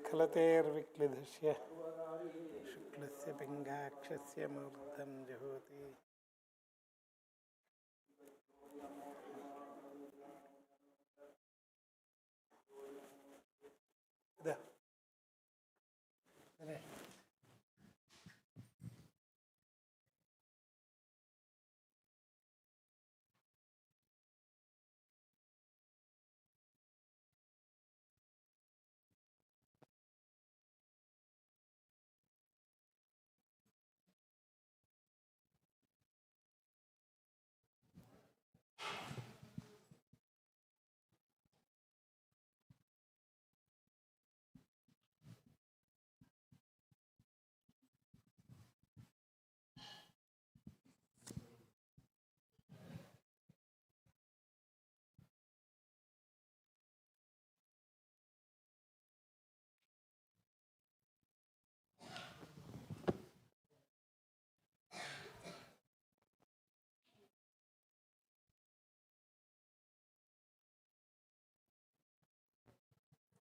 खलतेर्विक्लिधस्य शुक्लस्य पिङ्गाक्षस्य मूर्धं जुहोति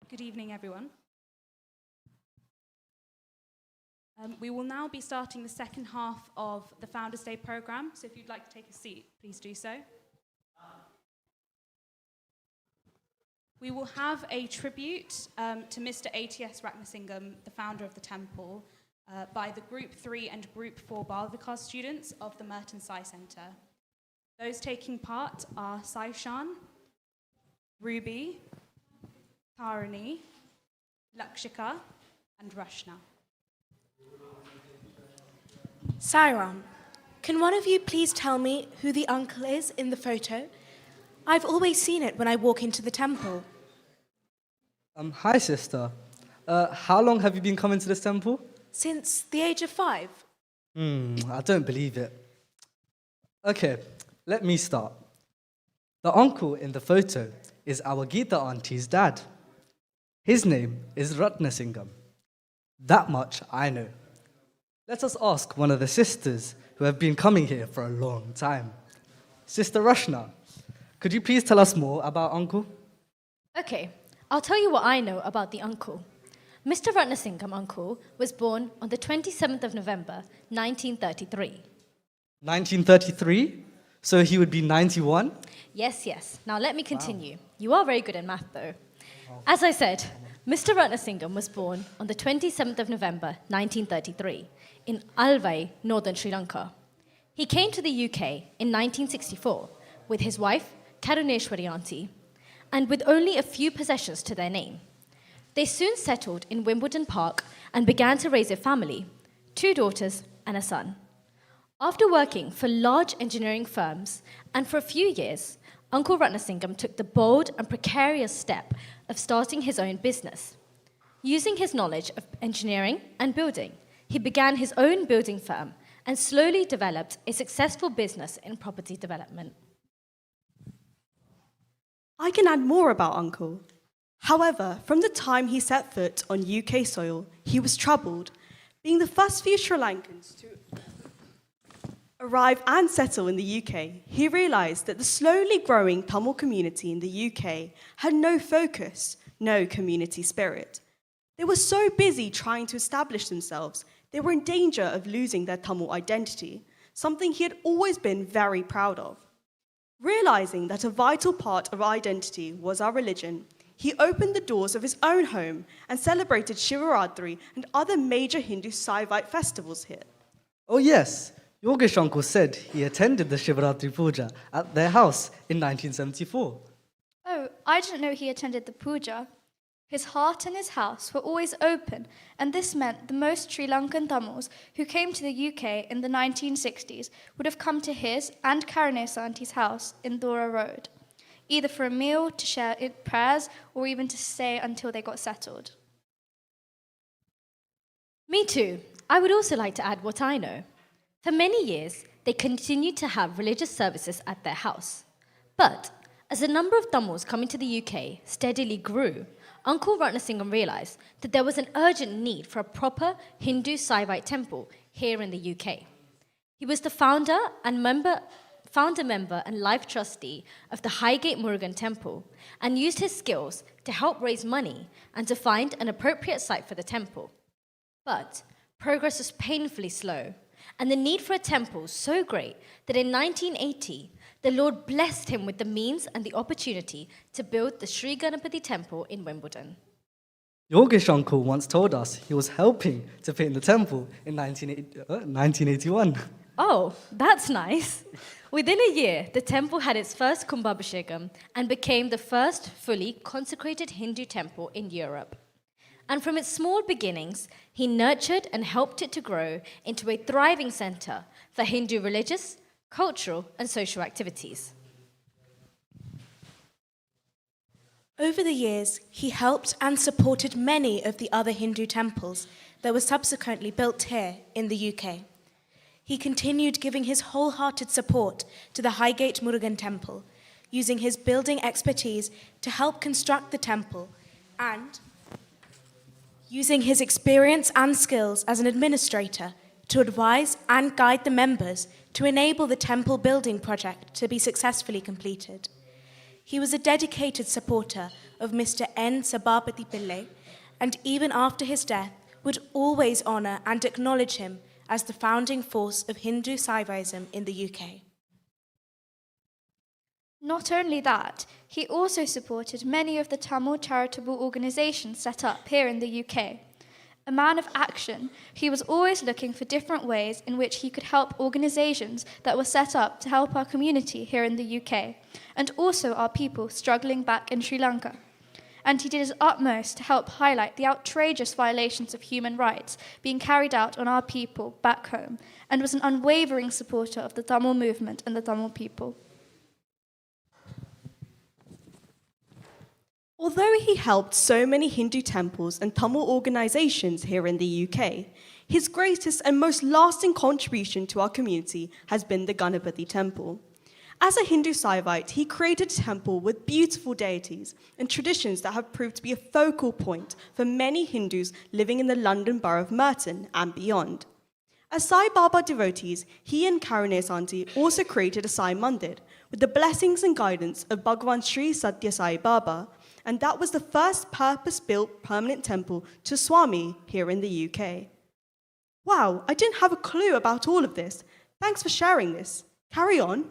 Good evening, everyone. We will now be starting the second half of the Founders' Day programme, so if you'd like to take a seat, please do so. We will have a tribute to Mr. A.T.S. Ratnasingham, the founder of the temple, by the Group 3 and Group 4 Balvikar students of the Merton Sai Centre. Those taking part are Saishan, Ruby, Tarani, Lakshika, and Rashna. Sairam, can one of you please tell me who the uncle is in the photo? I've always seen it when I walk into the temple. Hi, sister. How long have you been coming to this temple? Since the age of 5. I don't believe it. Okay, let me start. The uncle in the photo is our Geeta auntie's dad. His name is Ratnasingham. That much I know. Let us ask one of the sisters who have been coming here for a long time. Sister Rashna, could you please tell us more about uncle? Okay, I'll tell you what I know about the uncle. Mr. Ratnasingham uncle was born on the 27th of November, 1933. 1933? So he would be 91? Yes. Now let me continue. Wow. You are very good in math, though. As I said, Mr. Ratnasingham was born on the 27th of November, 1933, in Alvai, northern Sri Lanka. He came to the UK in 1964 with his wife, Karuneshwari auntie, and with only a few possessions to their name. They soon settled in Wimbledon Park and began to raise a family, 2 daughters and a son. After working for large engineering firms and for a few years, Uncle Ratnasingham took the bold and precarious step of starting his own business. Using his knowledge of engineering and building, he began his own building firm and slowly developed a successful business in property development. I can add more about Uncle. However, from the time he set foot on UK soil, he was troubled. Being the first few Sri Lankans to arrive and settle in the UK, he realised that the slowly growing Tamil community in the UK had no focus, no community spirit. They were so busy trying to establish themselves, they were in danger of losing their Tamil identity, something he had always been very proud of. Realising that a vital part of identity was our religion, he opened the doors of his own home and celebrated Shivaratri and other major Hindu Saivite festivals here. Oh yes, Yogesh uncle said he attended the Shivaratri Puja at their house in 1974. Oh, I didn't know he attended the puja. His heart and his house were always open, and this meant the most Sri Lankan Tamils who came to the UK in the 1960s would have come to his and Karunesh Auntie's house in Dora Road, either for a meal, to share prayers, or even to stay until they got settled. Me too. I would also like to add what I know. For many years, they continued to have religious services at their house. But as the number of Tamils coming to the UK steadily grew, Uncle Ratnasingham realised that there was an urgent need for a proper Hindu Saivite temple here in the UK. He was the founder and member founder member and life trustee of the Highgate Murugan Temple, and used his skills to help raise money and to find an appropriate site for the temple. But progress was painfully slow, and the need for a temple so great that in 1980, the Lord blessed him with the means and the opportunity to build the Shree Ghanapathy temple in Wimbledon. Yogesh uncle once told us he was helping to paint the temple in 1981. Oh, that's nice. Within a year, the temple had its first Kumbhabhishekam and became the first fully consecrated Hindu temple in Europe. And from its small beginnings, he nurtured and helped it to grow into a thriving center for Hindu religious, cultural, and social activities. Over the years, he helped and supported many of the other Hindu temples that were subsequently built here in the UK. He continued giving his wholehearted support to the Highgate Murugan Temple, using his building expertise to help construct the temple and using his experience and skills as an administrator to advise and guide the members to enable the temple building project to be successfully completed. He was a dedicated supporter of Mr. N. Sabapathy Pillai, and even after his death, would always honour and acknowledge him as the founding force of Hindu Saivism in the UK. Not only that, he also supported many of the Tamil charitable organisations set up here in the UK. A man of action, he was always looking for different ways in which he could help organisations that were set up to help our community here in the UK, and also our people struggling back in Sri Lanka. And he did his utmost to help highlight the outrageous violations of human rights being carried out on our people back home, and was an unwavering supporter of the Tamil movement and the Tamil people. Although he helped so many Hindu temples and Tamil organisations here in the UK, his greatest and most lasting contribution to our community has been the Ghanapathy temple. As a Hindu Saivite, he created a temple with beautiful deities and traditions that have proved to be a focal point for many Hindus living in the London borough of Merton and beyond. As Sai Baba devotees, he and Karunesh Aunty also created a Sai Mandir with the blessings and guidance of Bhagwan Sri Satya Sai Baba, and that was the first purpose-built permanent temple to Swami here in the UK. Wow, I didn't have a clue about all of this. Thanks for sharing this. Carry on.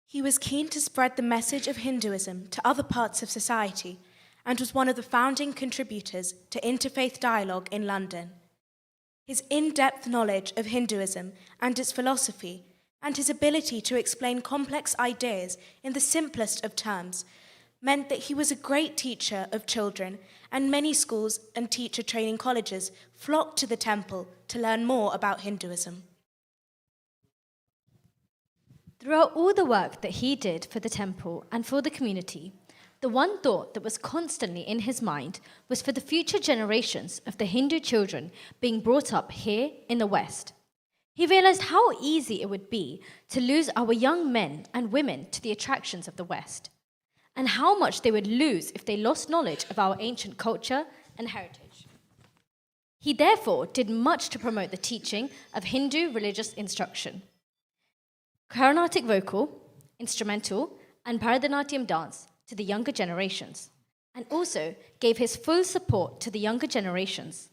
He was keen to spread the message of Hinduism to other parts of society and was one of the founding contributors to interfaith dialogue in London. His in-depth knowledge of Hinduism and its philosophy, and his ability to explain complex ideas in the simplest of terms, meant that he was a great teacher of children, and many schools and teacher training colleges flocked to the temple to learn more about Hinduism. Throughout all the work that he did for the temple and for the community, the one thought that was constantly in his mind was for the future generations of the Hindu children being brought up here in the West. He realized how easy it would be to lose our young men and women to the attractions of the West, and how much they would lose if they lost knowledge of our ancient culture and heritage. He therefore did much to promote the teaching of Hindu religious instruction. Carnatic vocal, instrumental, and Bharatanatyam dance to the younger generations, and also gave his full support to the younger generations.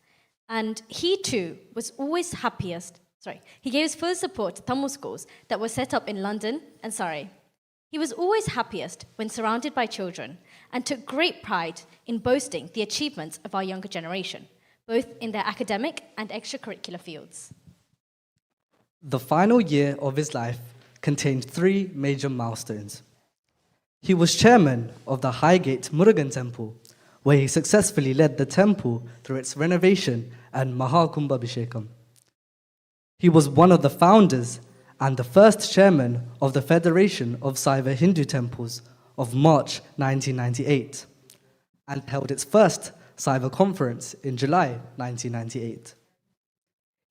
And he too was always he gave his full support to Tamil schools that were set up in London and Surrey. He was always happiest when surrounded by children and took great pride in boasting the achievements of our younger generation, both in their academic and extracurricular fields. The final year of his life contained 3 major milestones. He was chairman of the Highgate Murugan Temple, where he successfully led the temple through its renovation and Mahakumbhabhishekam. He was one of the founders and the first chairman of the Federation of Saiva Hindu Temples of March 1998, and held its first Saiva conference in July 1998.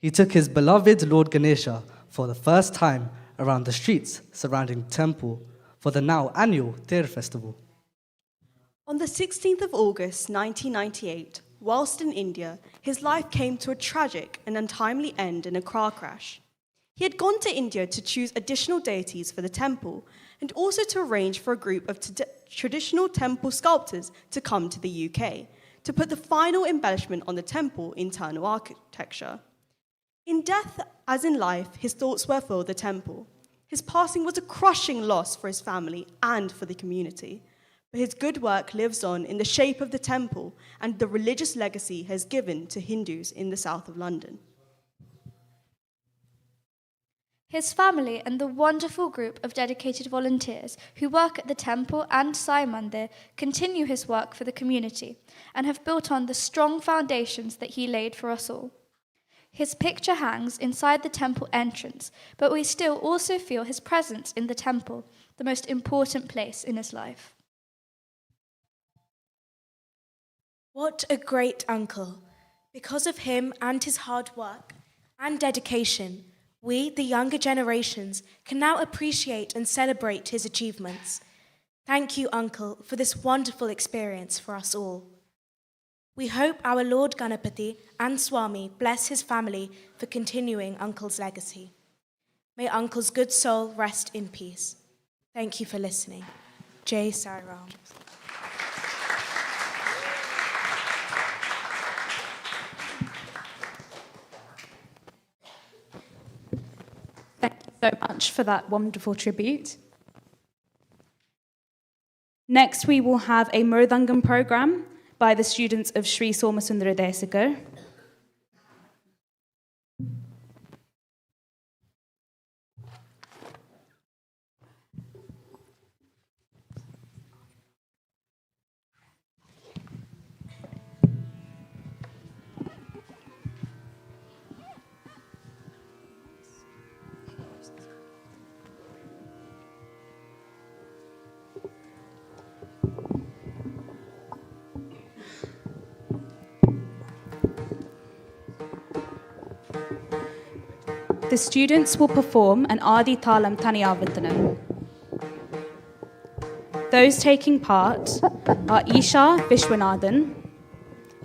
He took his beloved Lord Ganesha for the first time around the streets surrounding the temple for the now annual Ter festival. On the 16th of August 1998, whilst in India, his life came to a tragic and untimely end in a car crash. He had gone to India to choose additional deities for the temple and also to arrange for a group of traditional temple sculptors to come to the UK to put the final embellishment on the temple internal architecture. In death, as in life, his thoughts were for the temple. His passing was a crushing loss for his family and for the community, but his good work lives on in the shape of the temple and the religious legacy he has given to Hindus in the south of London. His family and the wonderful group of dedicated volunteers who work at the temple and Sai Mandir continue his work for the community and have built on the strong foundations that he laid for us all. His picture hangs inside the temple entrance, but we still also feel his presence in the temple, the most important place in his life. What a great uncle. Because of him and his hard work and dedication, we, the younger generations, can now appreciate and celebrate his achievements. Thank you, Uncle, for this wonderful experience for us all. We hope our Lord Ghanapathy and Swami bless his family for continuing Uncle's legacy. May Uncle's good soul rest in peace. Thank you for listening. Jai Sai Ram. Thank you so much for that wonderful tribute. Next, we will have a Mridangam program by the students of Sri Somasundara Desika. The students will perform an Adi Thalam Taniyavartanam. Those taking part are Isha Vishwanathan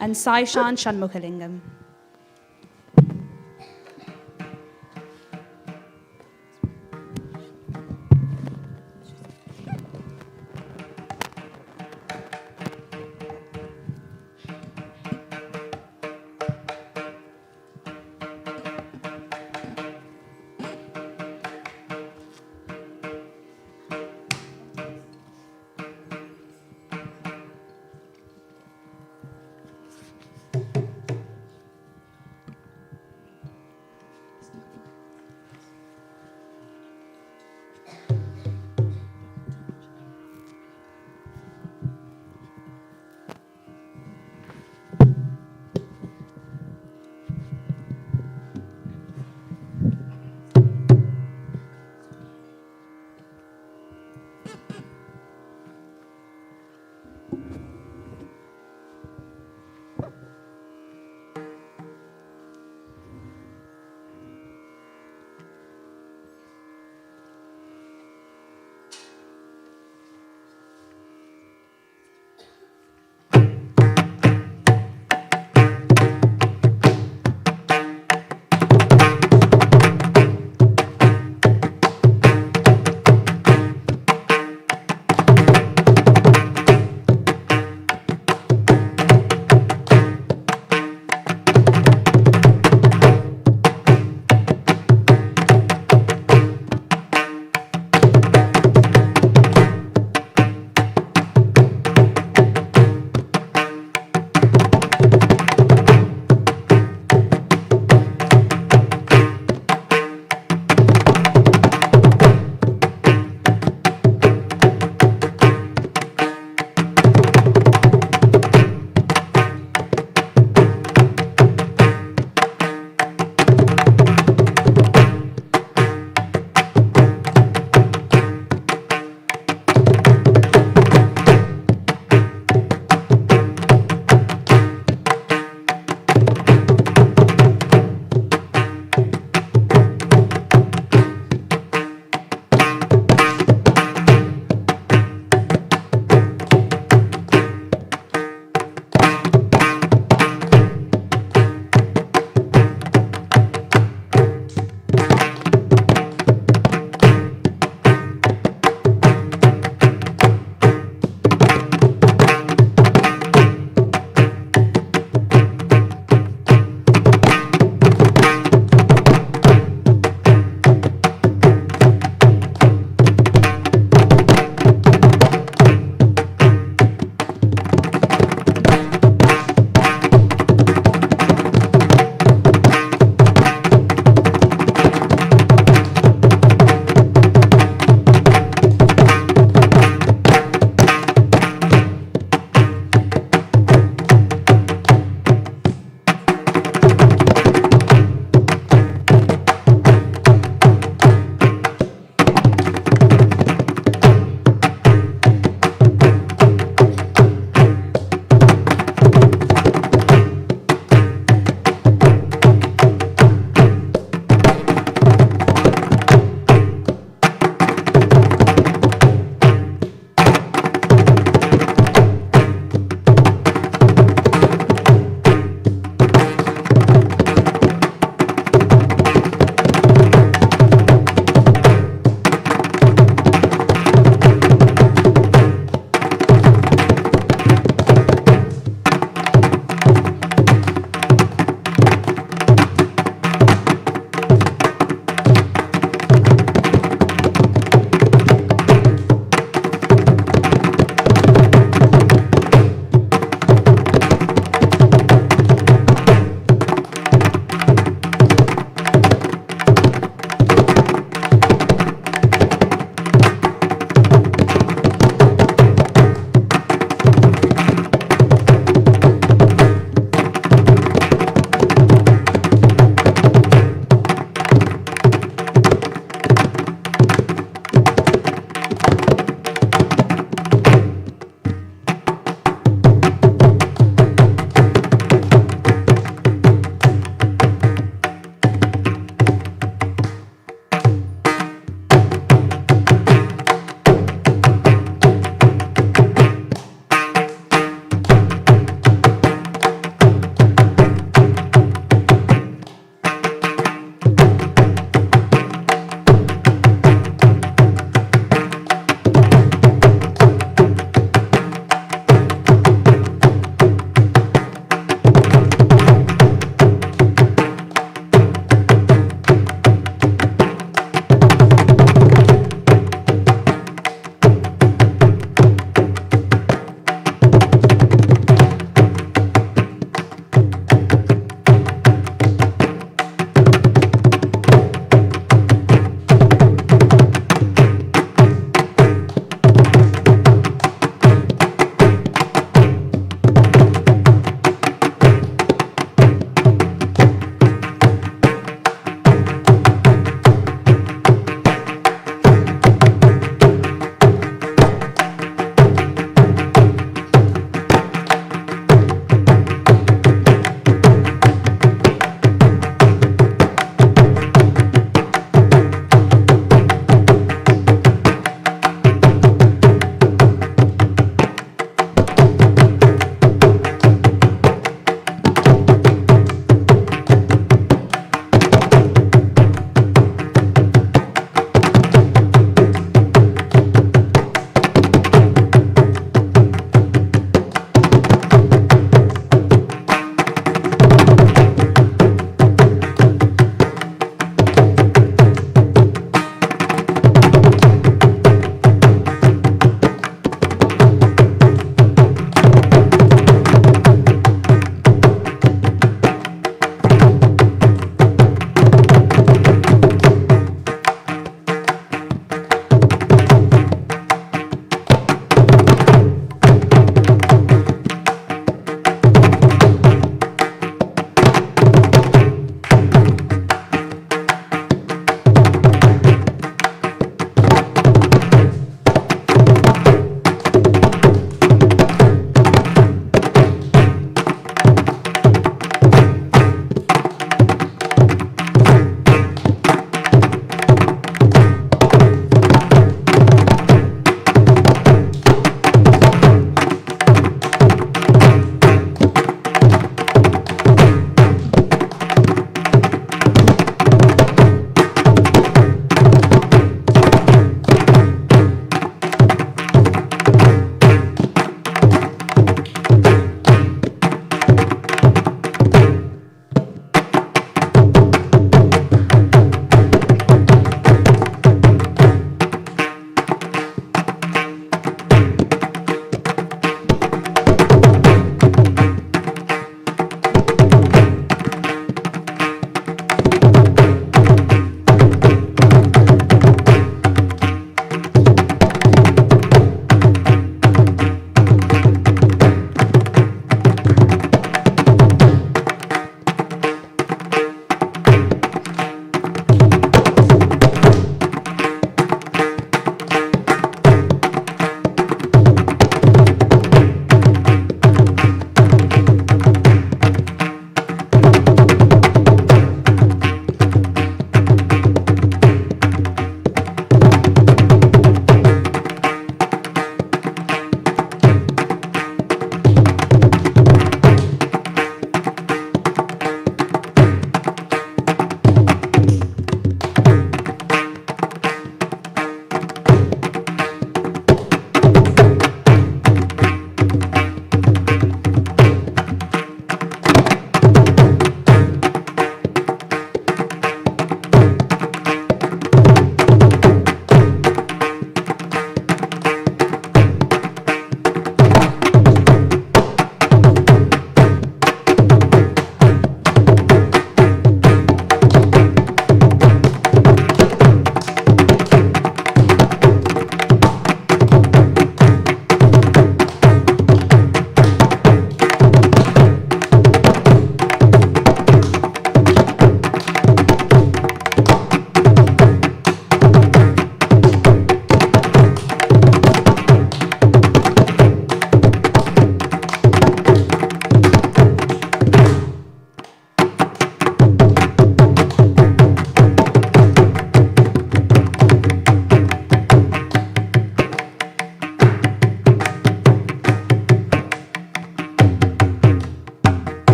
and Saishan Shanmukhalingam.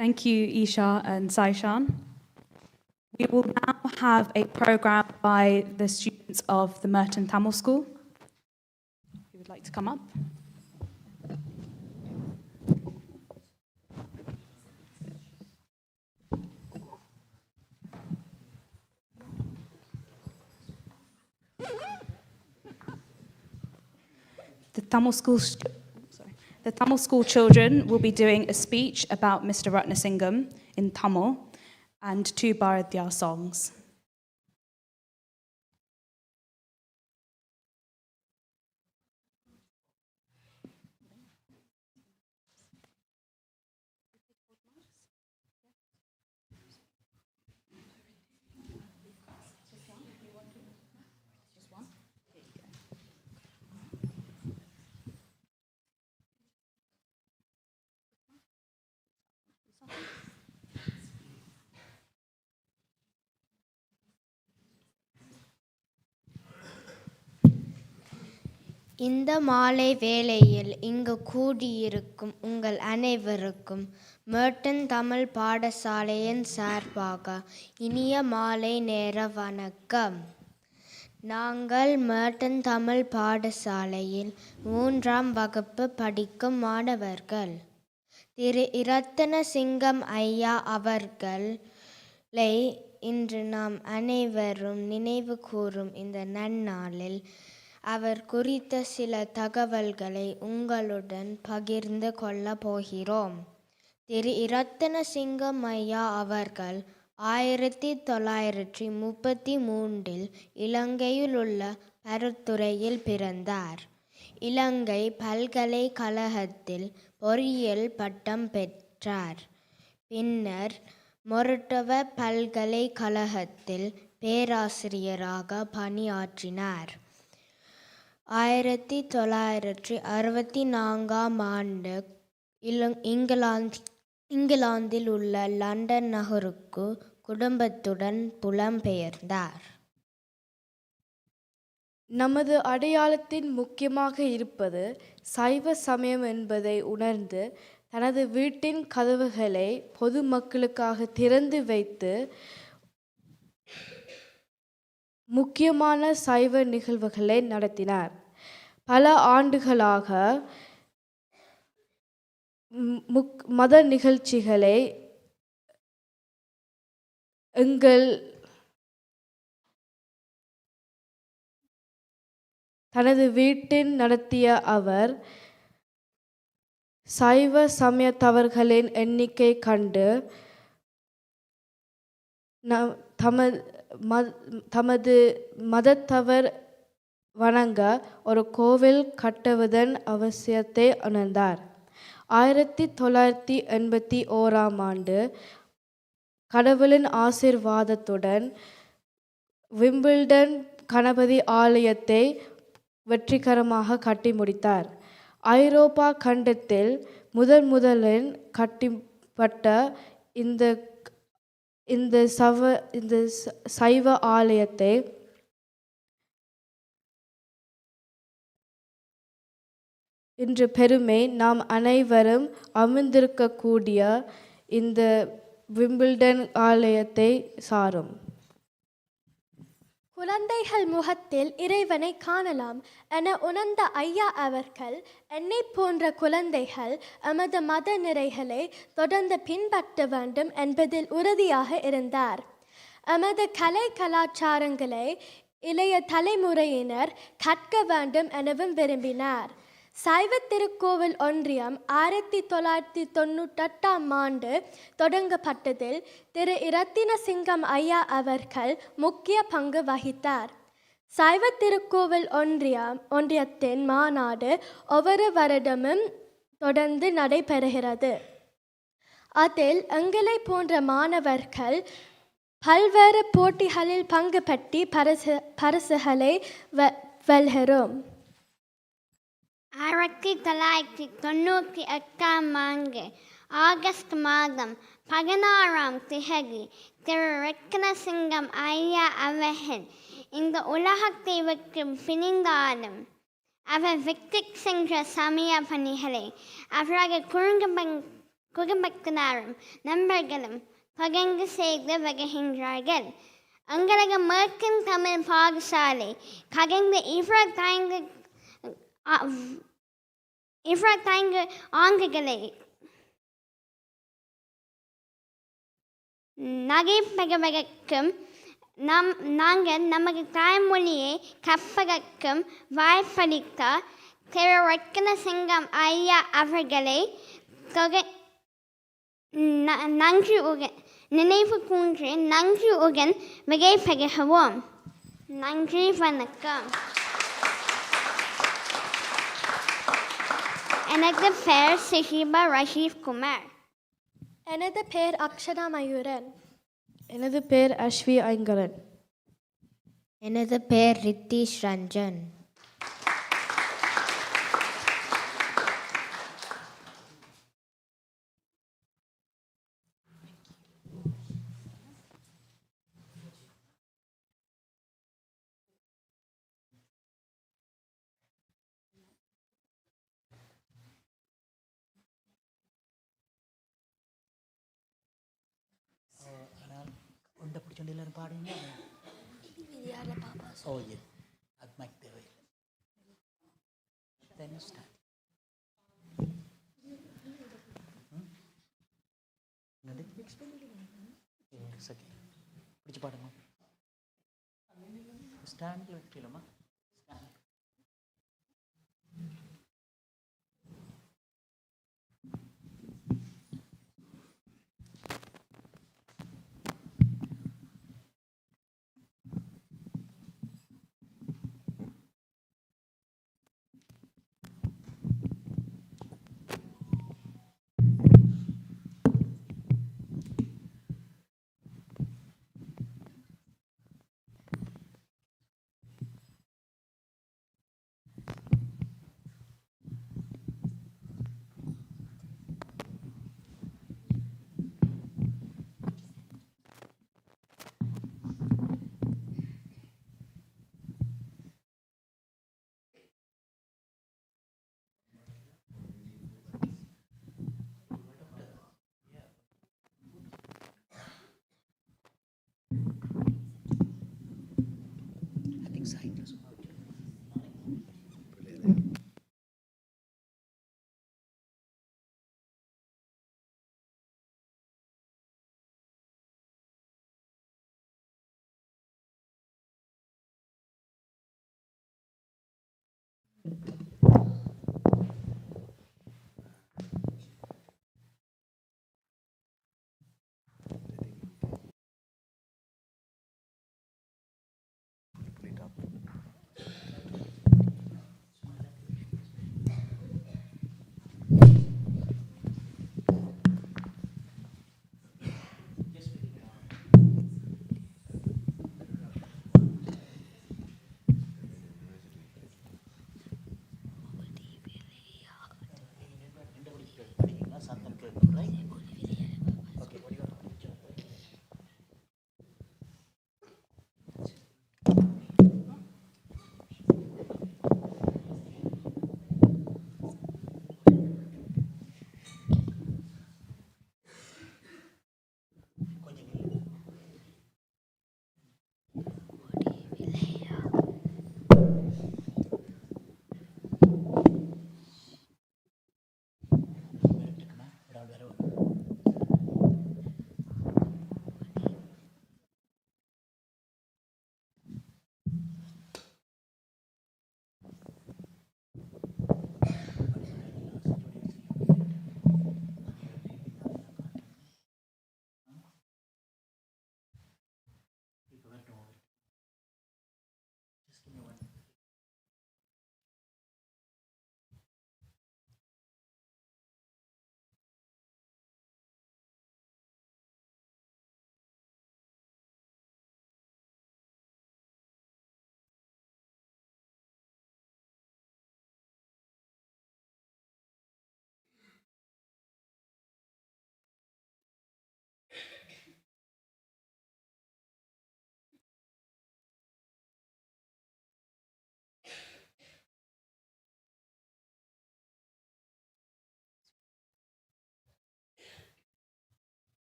Thank you, Isha and Saishan. We will now have a program by the students of the Merton Tamil School. Who would like to come up? The Tamil School children will be doing a speech about Mr. Ratnasingam in Tamil and 2 Bharatya songs. இந்த மாலை வேளையில் இங்கு கூடியிருக்கும் உங்கள் அனைவருக்கும் Merton Tamil பாடசாலையின் சார்பாக இனிய மாலை நேர வணக்கம். நாங்கள் மெர்டன் தமிழ் பாடசாலையில் 3ஆம் வகுப்பு படிக்கும் மாணவர்கள். திரு இரத்தினசிங்கம் ஐயா அவர்களை இன்று நாம் அனைவரும் நினைவு கூறும் இந்த நன்னாளில் அவர் குறித்த சில தகவல்களை உங்களுடன் பகிர்ந்து கொள்ளப் போகிறோம். திரு இரத்தினசிங்கம் ஐயா அவர்கள் 1933 இலங்கையில் உள்ள பருத்துறையில் பிறந்தார். இலங்கை பல்கலைக்கழகத்தில் பொறியியல் பட்டம் பெற்றார். பின்னர் மொரட்டுவ பல்கலைக்கழகத்தில் பேராசிரியராக பணியாற்றினார். 1964ஆம் ஆண்டு இங்கிலாந்தில் உள்ள லண்டன் நகருக்கு குடும்பத்துடன் புலம்பெயர்ந்தார். நமது அடையாளத்தின் முக்கியமாக இருப்பது சைவ சமயம் என்பதை உணர்ந்து தனது வீட்டின் கதவுகளை பொதுமக்களுக்காக திறந்து வைத்து முக்கியமான சைவ நிகழ்வுகளை நடத்தினார். பல ஆண்டுகளாக மத நிகழ்ச்சிகளை தனது வீட்டில் நடத்திய அவர் சைவ சமயத்தவர்களின் எண்ணிக்கை கண்டு தமது மதத்தவர் வணங்க ஒரு கோவில் கட்டுவதன் அவசியத்தை உணர்ந்தார். 1981ஆம் ஆண்டு கடவுளின் ஆசீர்வாதத்துடன் விம்பிள்டன் கணபதி ஆலயத்தை வெற்றிகரமாக கட்டி முடித்தார். ஐரோப்பா கண்டத்தில் முதலில் கட்டப்பட்ட இந்த சைவ ஆலயத்தை இன்று பெருமை நாம் அனைவரும் அமர்ந்திருக்கக்கூடிய இந்த விம்பிள்டன் ஆலயத்தை சாரும். குழந்தைகள் முகத்தில் இறைவனை காணலாம் என உணர்ந்த ஐயா அவர்கள் என்னை போன்ற குழந்தைகள் எமது மத நிறைகளை தொடர்ந்து பின்பற்ற வேண்டும் என்பதில் உறுதியாக இருந்தார். எமது கலை கலாச்சாரங்களை இளைய தலைமுறையினர் கற்க வேண்டும் எனவும் விரும்பினார். சைவ திருக்கோவில் ஒன்றியம் 1998ஆம் ஆண்டு தொடங்கப்பட்டதில் திரு இரத்தினசிங்கம் ஐயா அவர்கள் முக்கிய பங்கு வகித்தார். சைவ திருக்கோவில் ஒன்றியத்தின் மாநாடு ஒவ்வொரு வருடமும் தொடர்ந்து நடைபெறுகிறது. அதில் எங்களை போன்ற மாணவர்கள் பல்வேறு போட்டிகளில் பங்கு பெற்றி பரிசுகளை வெல்கிறோம். 1998ஆம் ஆண்டு ஆகஸ்ட் மாதம் 16ஆம் தேதி திரு ரத்னசிங்கம் ஐயா அவர்கள் இந்த உலகத்தை விட்டு பிரிந்தாலும் அவர் விட்டு சென்ற சமய பணிகளை அவரது குடும்பத்தினரும் நண்பர்களும் தொடர்ந்து செய்து வருகின்றார்கள். எங்களது மேற்கின் தமிழ் பாடசாலை கடந்த 25 ஆண்டுகளை நடைபெறுவதற்கும் நாங்கள் நமது தாய்மொழியை கற்பதற்கும் வாய்ப்பளித்த திரு ரத்னசிங்கம் ஐயா அவர்களை நினைவு கூன்று நன்றியுடன் விடைபெறுகிறோம். நன்றி, வணக்கம். எனது பெயர் சிஹிபா ரஷீப் குமார். எனது பேர் அக்ஷதா மயூரன். எனது பேர் அஸ்வி ஐங்கரன். எனது பெயர் ரித்தீஷ் ரஞ்சன். உண்டை பிடிச்சோண்டு எல்லாரும் பாடுங்க. ஓ ஏ அது மைக் தேவையில்லை. Then start. பிடிச்சு பாடுங்க. ஸ்டாண்டில் வைக்கலாமா?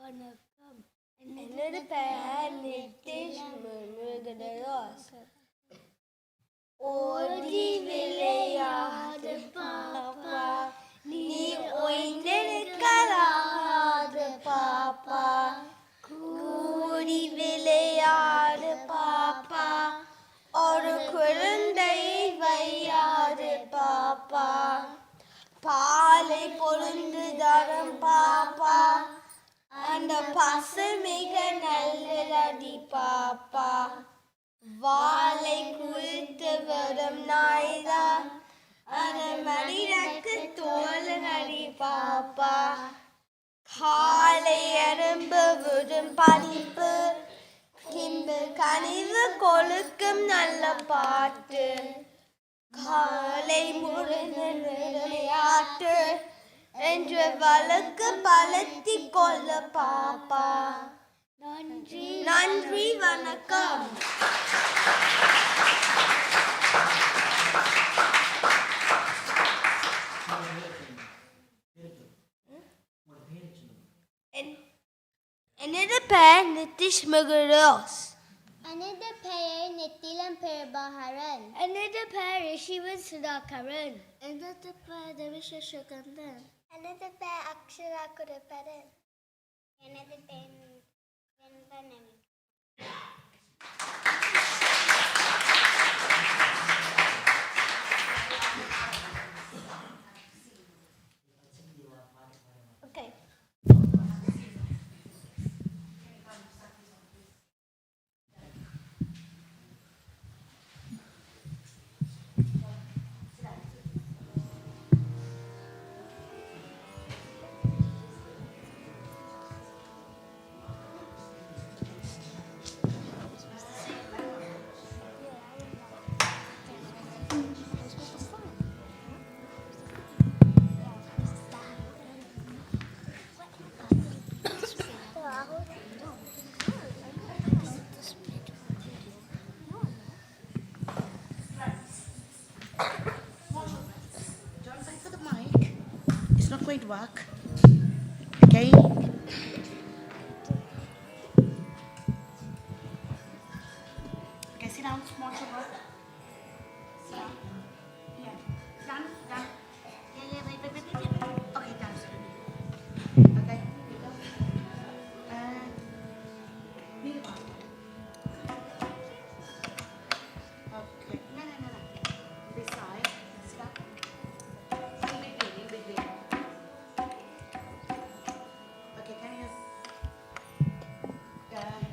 வணக்கம். எனது பெயர் நிதிஷ் முருகதாஸ். ஓடி விளையாடு பாப்பா, நீ ஓய்ந்திருக்காது பாப்பா. கூடி விளையாடு பாப்பா, ஒரு குழந்தை வையாது பாப்பா. பாலை பொழுந்து தரும் பாப்பா, அந்த பசு மிக நல்லடி பாப்பா. வாளை குறித்து வரும் நாய்தான், அது மனிதக்கு தோழனடி பாப்பா. காலை எறும்பு விடும் பனிப்பு, கிம்பு கனிவு கொழுக்கும் நல்ல பாட்டு. காலை முழுது விளையாட்டு என்று வழக்கு பலத்தி கொள்ள பாப்பா. நன்றி நன்றி, வணக்கம். எனது பெயர் நிதிஷ் முருகதாஸ். எனது பெயர் நித்திலம் பிரபாகரன். எனது பெயர் ரிஷிவன் சுதாகரன். எனது பெயர் தேவிஸ்ரீகந்தன். எனது பெயர் அக்ஷரா குருபரன். எனது பெயர் வெண்பனவி. Okay. Not going to work. Okay? Okay, sit down, small sugar. Sit down. Yeah. Done, done. Yeah, wait. Okay, done. Okay, here we go. Need a bottle. Okay. No. This side. Sit down. In between. Okay, can you? Right.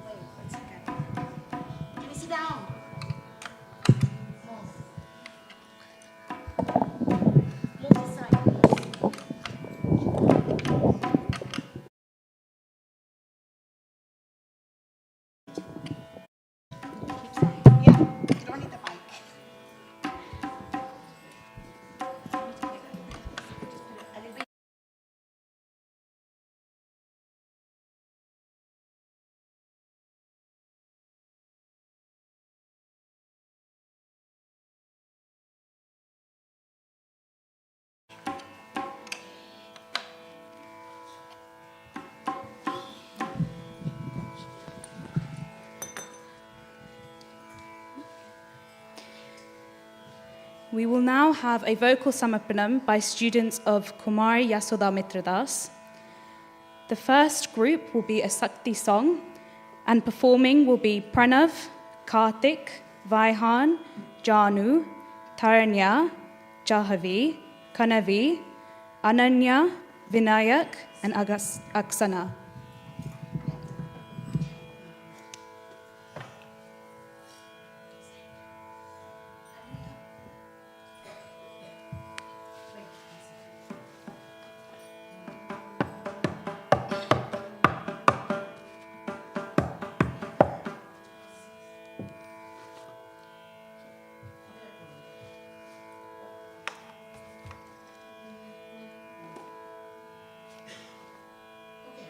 Wait 1 second. Can you sit down? Move. Move this side, please. Yeah, don't need the bike. We will now have a vocal samapanam by students of Kumari Yasoda Mitradas. The first group will be a Sakti song, and performing will be Pranav, Karthik, Vaihan, Janu, Taranya, Jahavi, Kanavi, Ananya, Vinayak, and Aksana. Okay.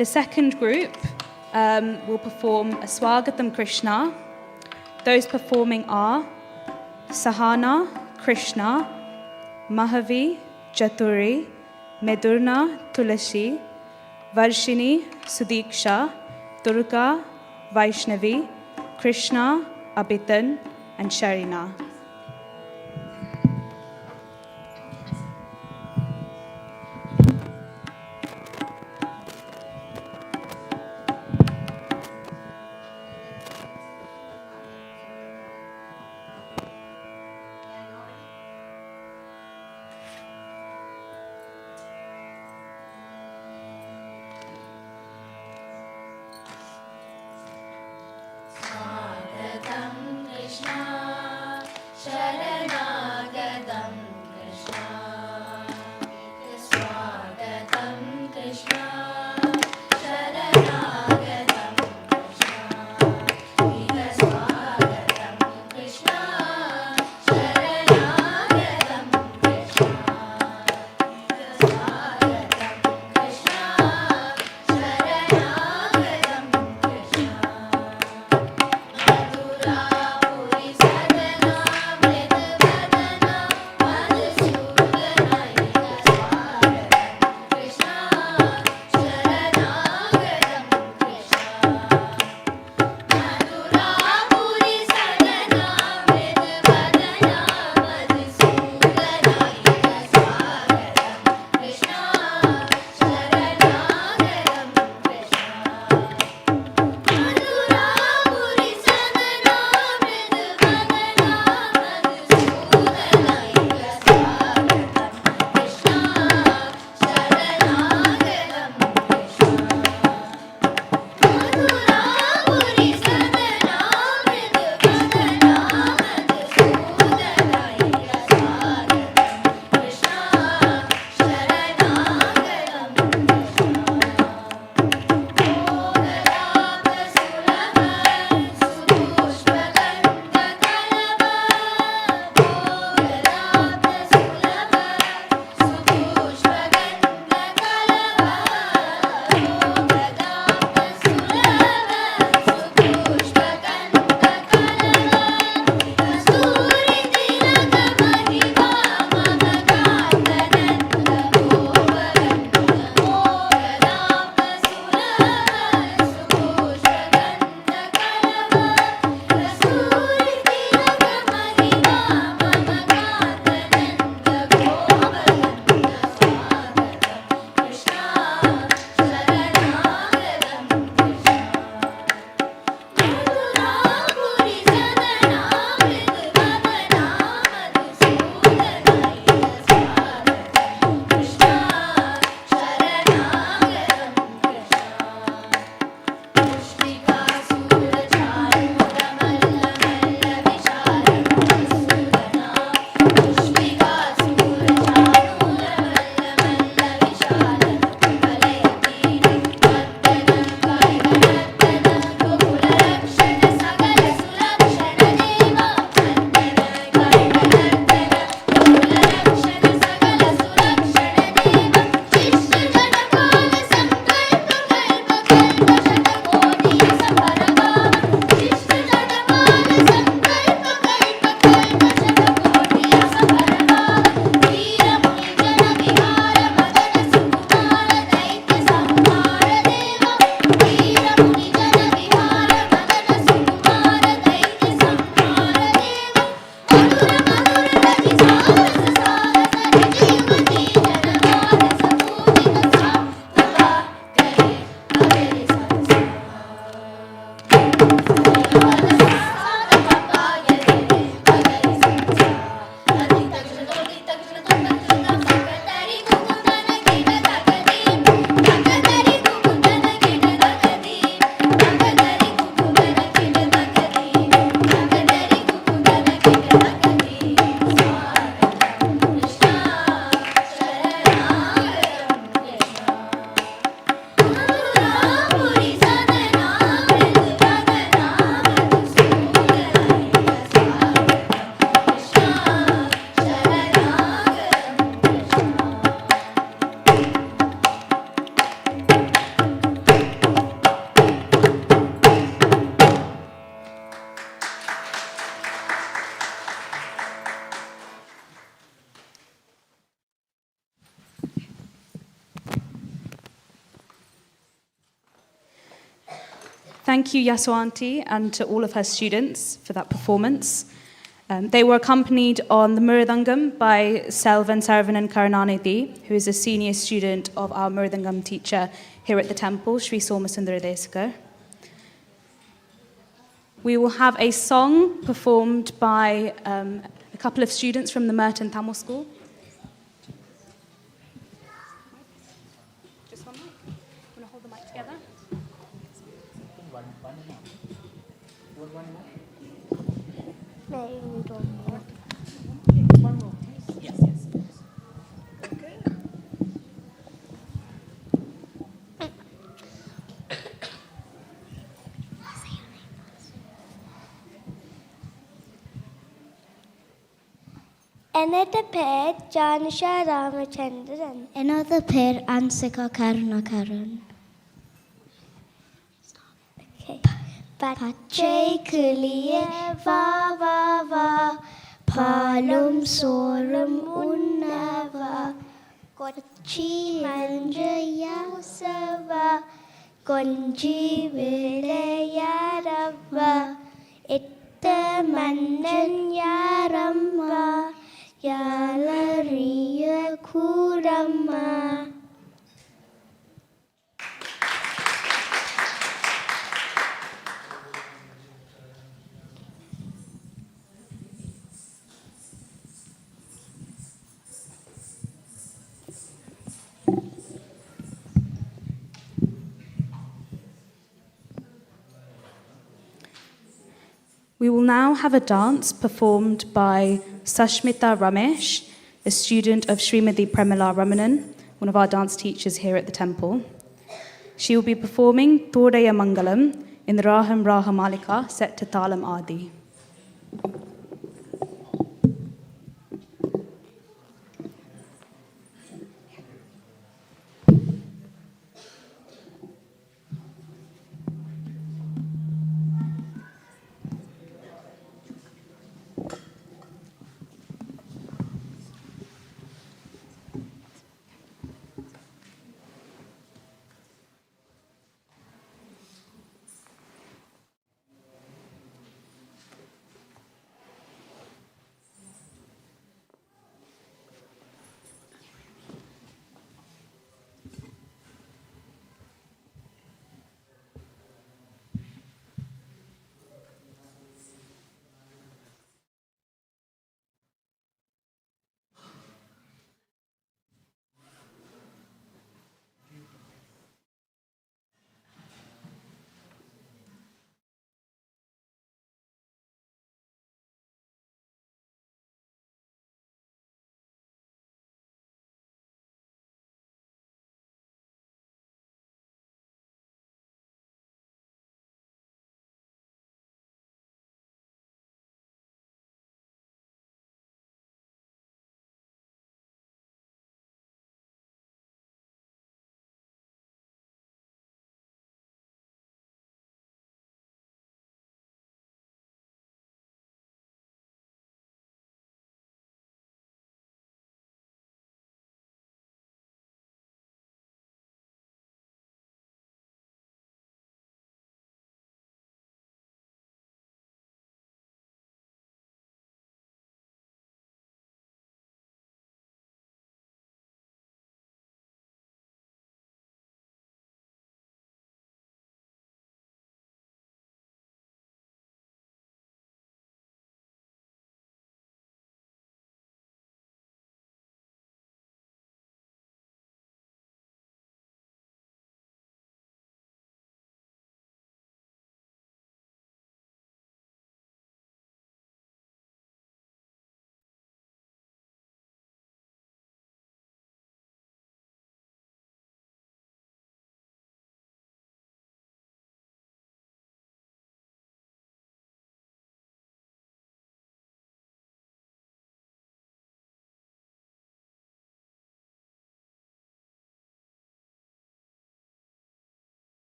The second group will perform a Swagatam Krishna. Those performing are Sahana, Krishna, Mahavi, Chaturi, Medurna, Tulasi, Varshini, Sudiksha, Durga, Vaishnavi, Krishna, Abitan, and Sharina. thank you, Yasu Auntie, and to all of her students for that performance. They were accompanied on the Mridangam by Selvan Saravanan Karunanidhi, who is a senior student of our Mridangam teacher here at the temple, Sri Somasundara Desika. We will have a song performed by a couple of students from the Merton Tamil School. Just one mic. Want to hold the mic together? Yes, yes. Another pair, Janisha Ramachandran. Another pair, Ansika Karunakaran. Okay. Pachai Kuliye Va Va Va Palum Sorum Unnava Kochi Manjaya Sava Konji Vilayarava Itta Mannan Yaramma Yalariya Kuramma. We will now have a dance performed by Sashmita Ramesh, a student of Srimati Premila Ramanan, one of our dance teachers here at the temple. She will be performing Todaya Mangalam in the Raham Rahamalika set to Talam Adi.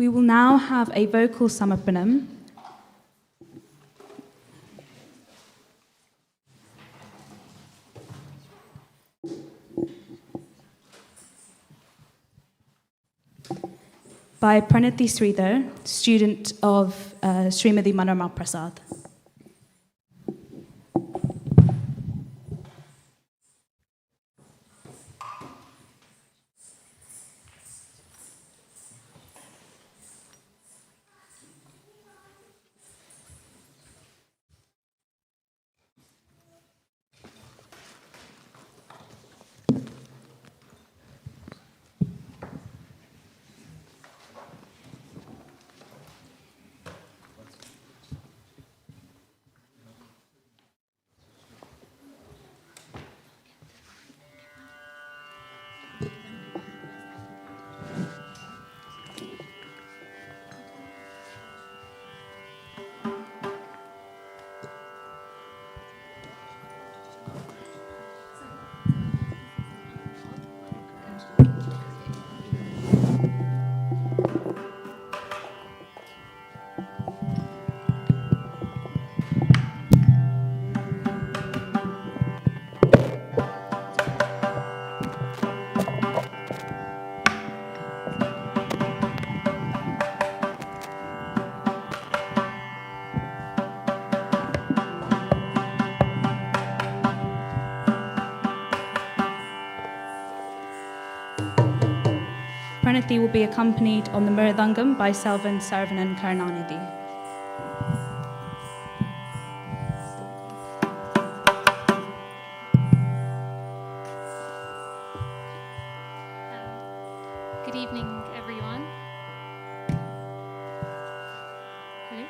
We will now have a vocal samapanam. By Pranati Sridhar, student of Srimati Manorama Prasad. Pranati will be accompanied on the Mridangam by Selvan Saravanan Karunanidhi. Good evening, everyone. Hello?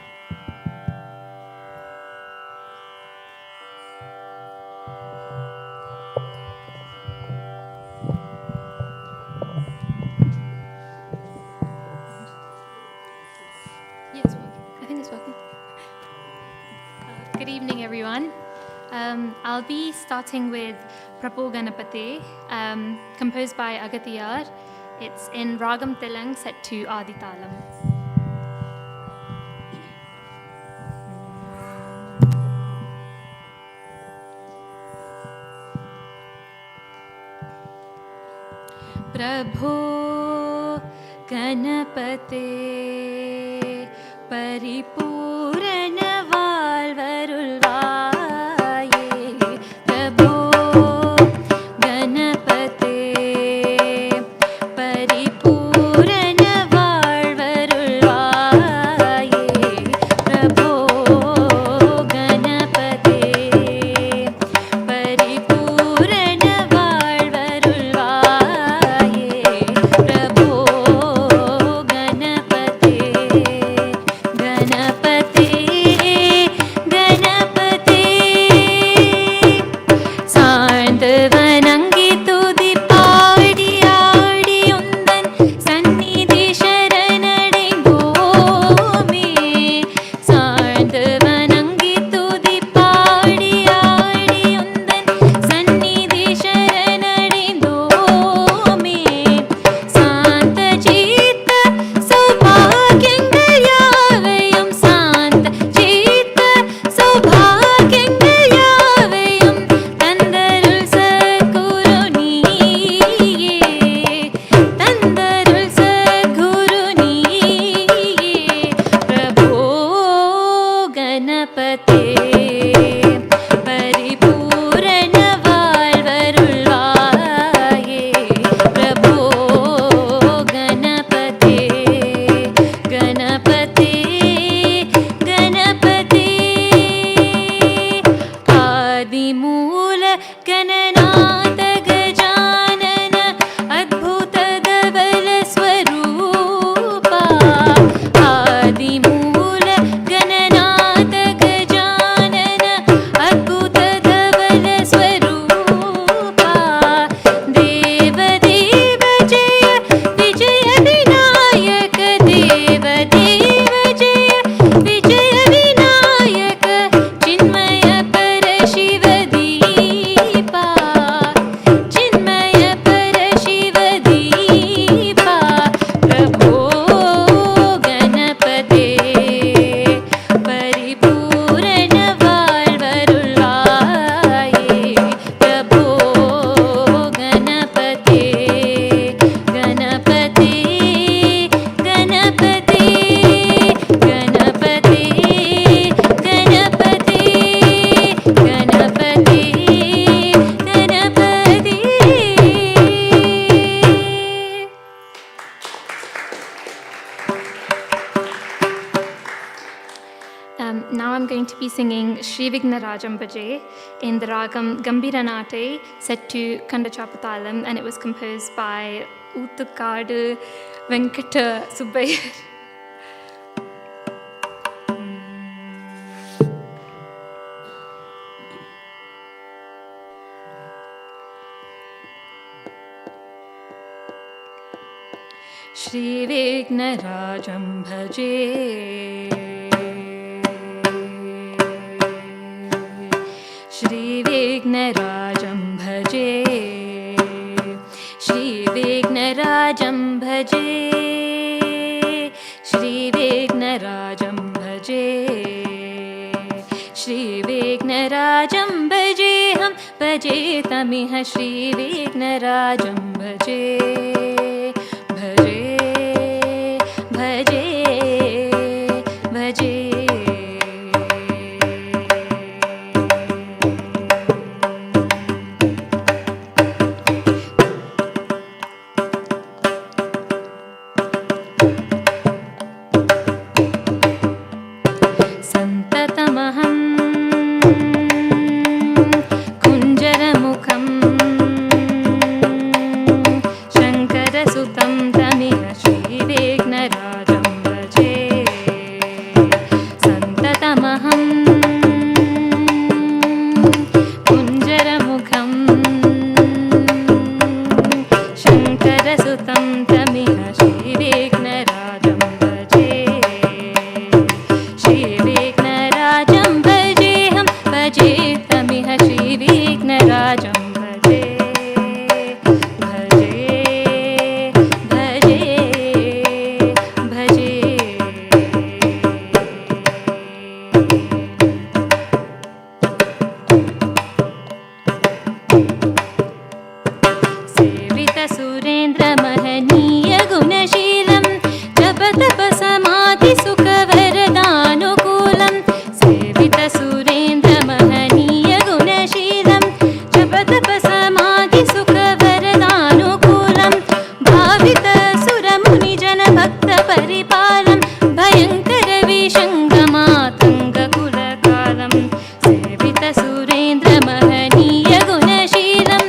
Yeah, it's working. I think it's working. Good evening, everyone. I'll be starting with Shree Ghanapathy, composed by Agathiyar. It's in Ragam Tilang, set to Adi Talam. Prabho Ganapate Paripurana Valvarulvaye Prabho Ganapate Paripurana Valvarulvaye Prabho Ganapate Paripurana Valvarulvaye Prabho Ganapate Ganapate Now I'm going to be singing Shree Ghanapathy Bhaje in the ragam Gambiranate, set to Kandachapatalam, and it was composed by Uttukadu Venkata Subbayar. Shri Ghanapathy Bhaje, Shri Ghanapathy Bhaje, Shri Ghanapathy Bhaje, Shri Ghanapathy Bhaje, Shri Ghanapathy Bhaje, Hum Bhaje Tamiha Shri Ghanapathy Bhaje. Santatamaham Kunjaramukham Shankarasutam Tamiha Shri Ghanapathy Bhaje. Santatamaham Kunjaramukham Shankarasutam Tamiha Shri Ghanapathy Bhaje. Shri Ghanapathy Bhaje, Hum Bhaje Tamiha Shri Ghanapathy Bhaje. Bhaje, Bhaje, Bhaje. Sevita Surendra Mahaniya Gunashilam Japa Samadhi Sukha Varadanukulam. Sevita Surendra Mahaniya Gunashilam Japa Samadhi Sukha Varadanukulam. Bhavita Suramuni Jana Bhakta Paripalam Bhayankara Vishangamatanga Kulakalam. Sevita Surendra Mahaniya Gunashilam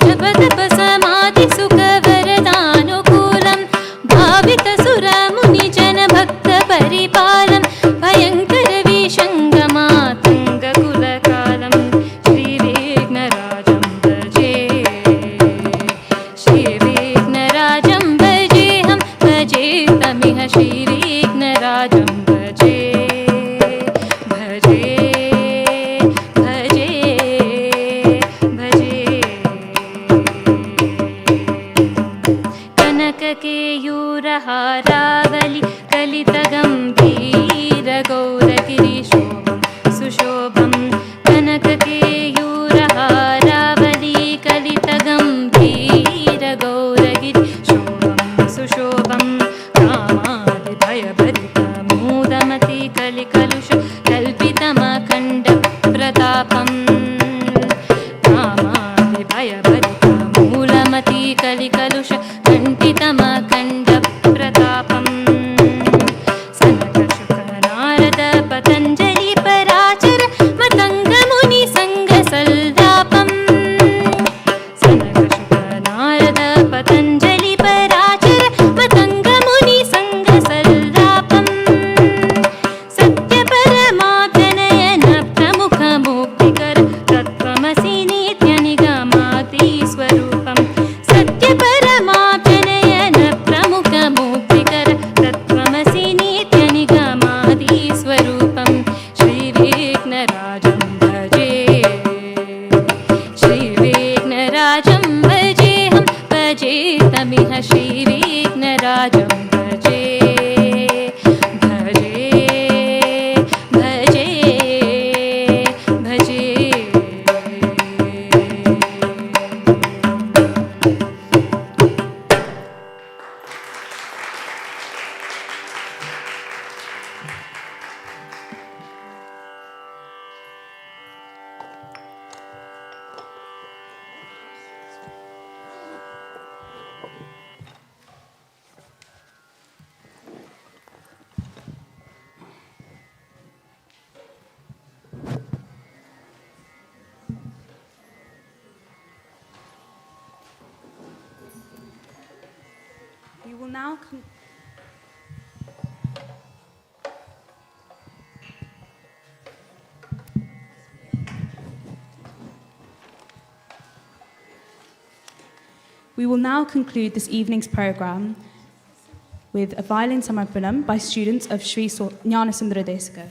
Japa Samadhi Sukha Varadanukulam. Bhavita Suramuni Jana Bhakta Paripalam Bhayankara Vishangamatanga Kulakalam. Shri Ghanapathy Bhaje, Shri Ghanapathy Bhaje, Hum Bhaje Tamiha Shri Ghanapathy Bhaje. Bhaje, Bhaje, Bhaje. Kanakakeyuraharavali Kalitagambira Gauragiri Shobham Sushobham. Kanakakeyuraharavali Kalitagambira Gauragiri Shobham Sushobham. Kamadi Bhayabharita Mudamati Kalikalusha Kalpitamakanda Pratapam. Kamadi Bhayabharita Mulamati Kalikalusha Kanpitamakanda Pratapam. Sanakashuka Narada Patanjali Parachara Matanga Muni Sangha Saldapam. Sanakashuka Narada Patanjali Parachara Matanga Muni Sangha Saldapam. Satya Parama We will now We will now conclude this evening's programme with a violin samarpanam by students of Sri Jnanasundara Desika.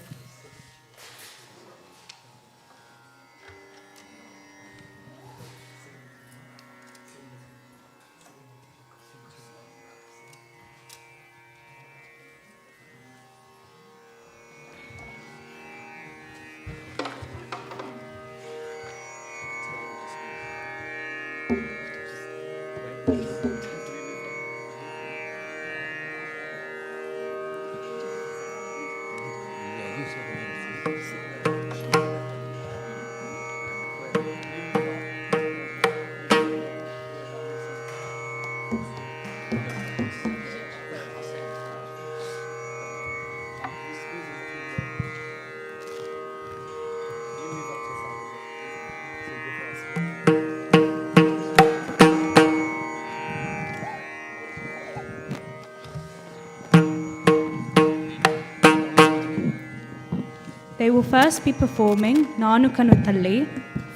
They will first be performing Nanu Kanuthalli,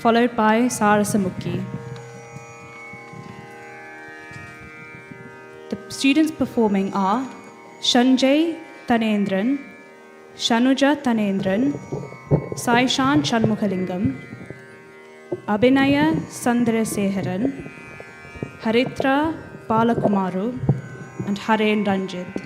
followed by Sarasamukhi. The students performing are Shanjay Tanendran, Shanuja Tanendran, Saishan Shanmukhalingam, Abhinaya Sandraseharan, Haritra Balakumaru, and Haren Ranjit.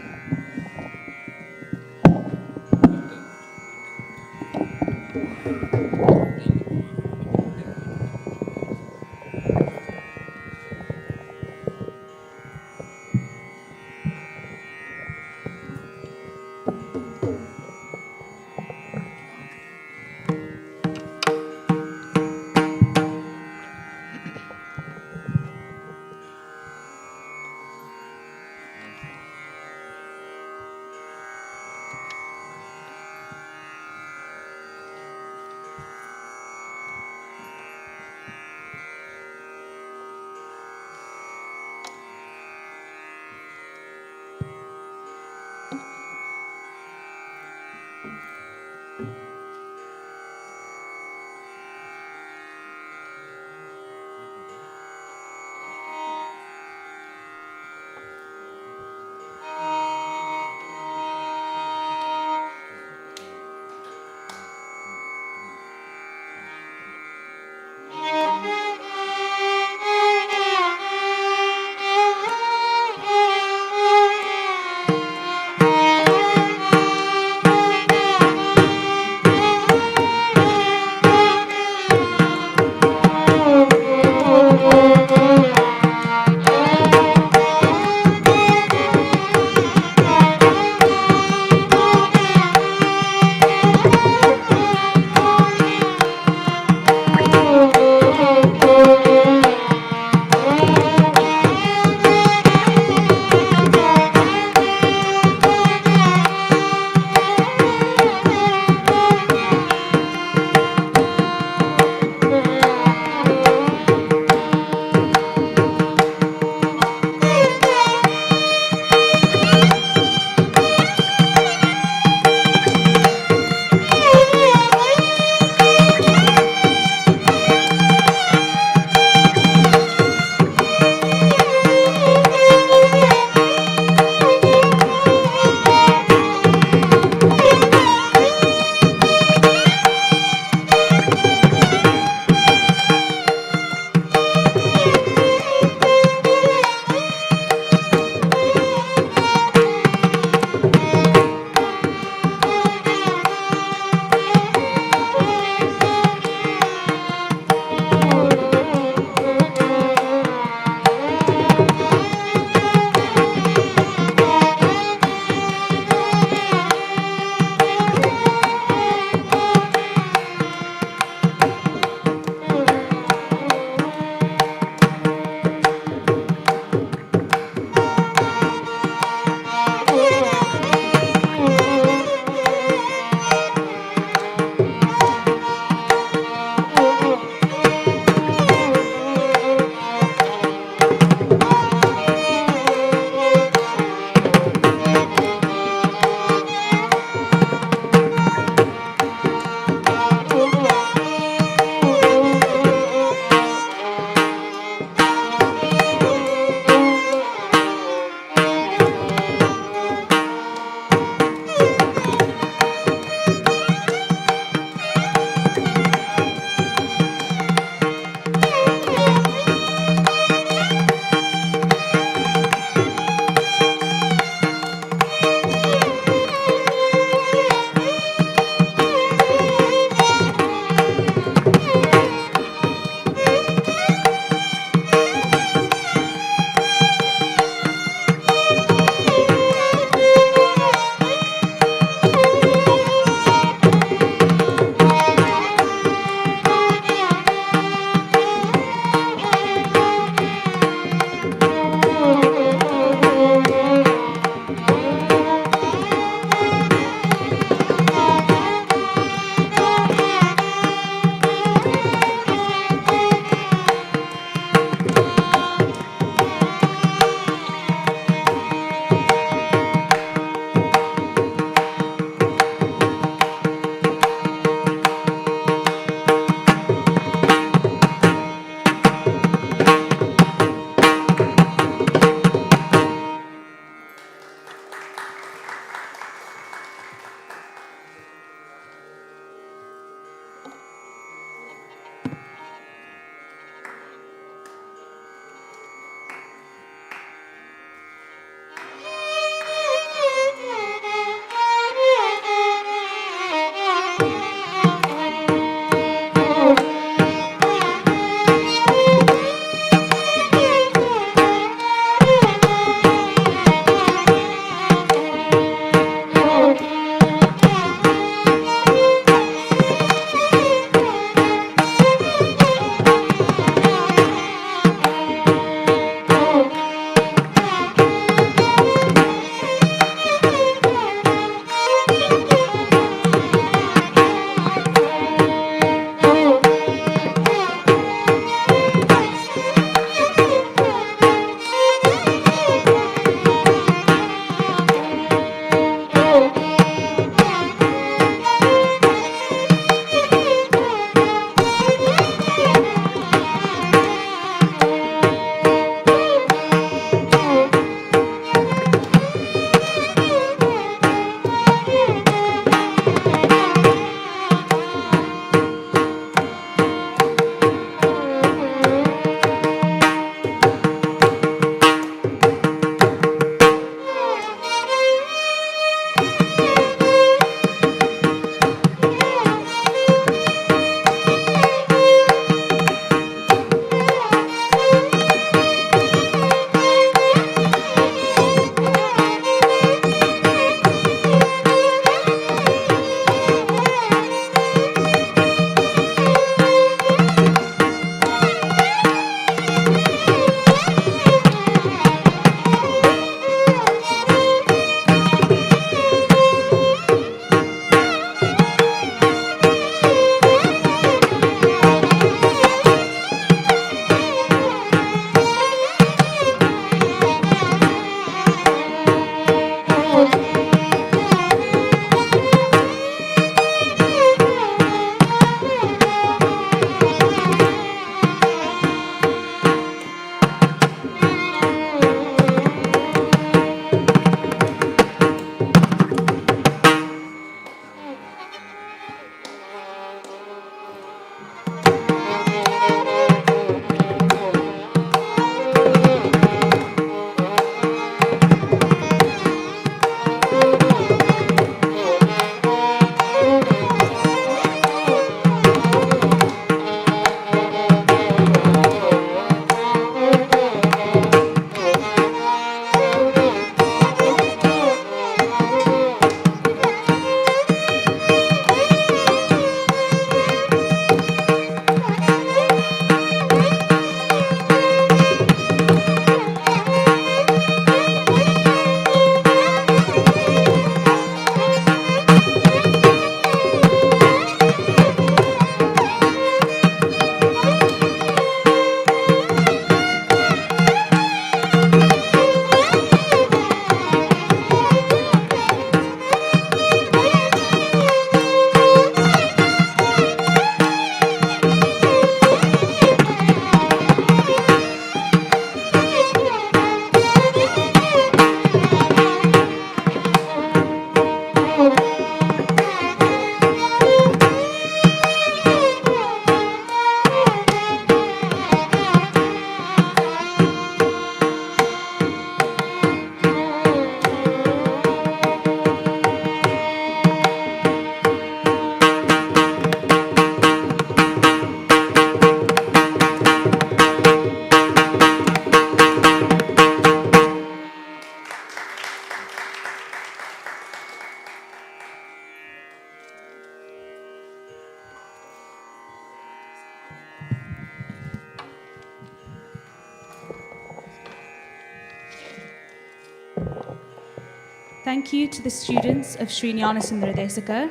Thank you to the students of Shree Ghanapathy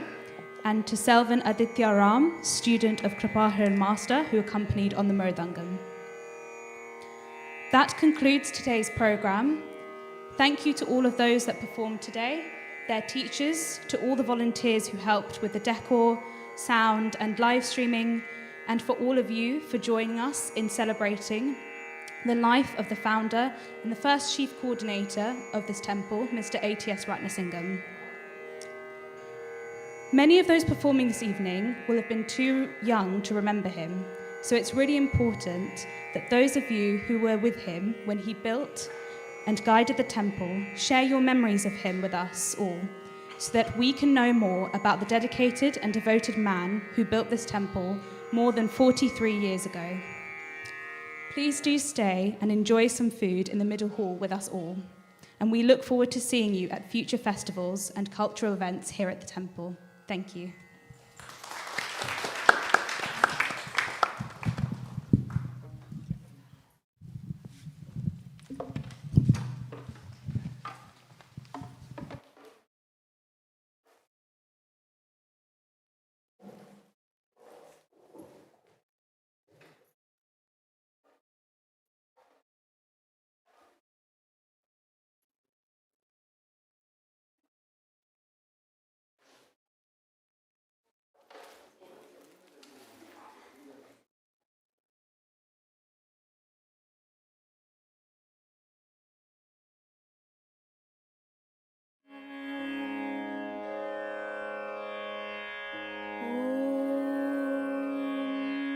and to Selvan Aditya Ram, student of Kripahar Master, who accompanied on the Mridangam. That concludes today's program. Thank you to all of those that performed today, their teachers, to all the volunteers who helped with the decor, sound and live streaming, and for all of you for joining us in celebrating the life of the founder and the first chief coordinator of this temple, Mr. ATS Ratnasingham. Many of those performing this evening will have been too young to remember him, so it's really important that those of you who were with him when he built and guided the temple share your memories of him with us all, so that we can know more about the dedicated and devoted man who built this temple more than 43 years ago. Please do stay and enjoy some food in the middle hall with us all, and we look forward to seeing you at future festivals and cultural events here at the temple. Thank you.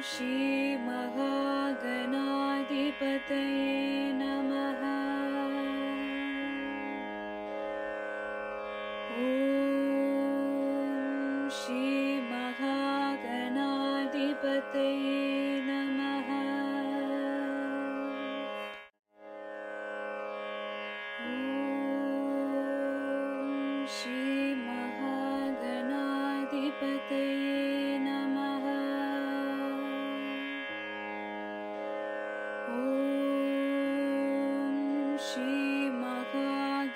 Shri Ghanapathy Namaha. Om Shri Ghanapathy Namaha. Om Shri Ghanapathy Namaha. Om Shri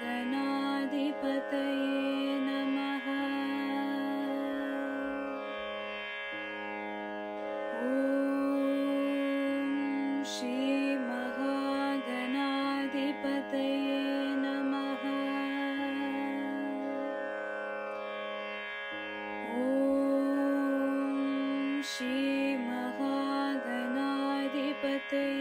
Ghanapathy Namaha. Om Shri Ghanapathy Namaha. Om Shri Ghanapathy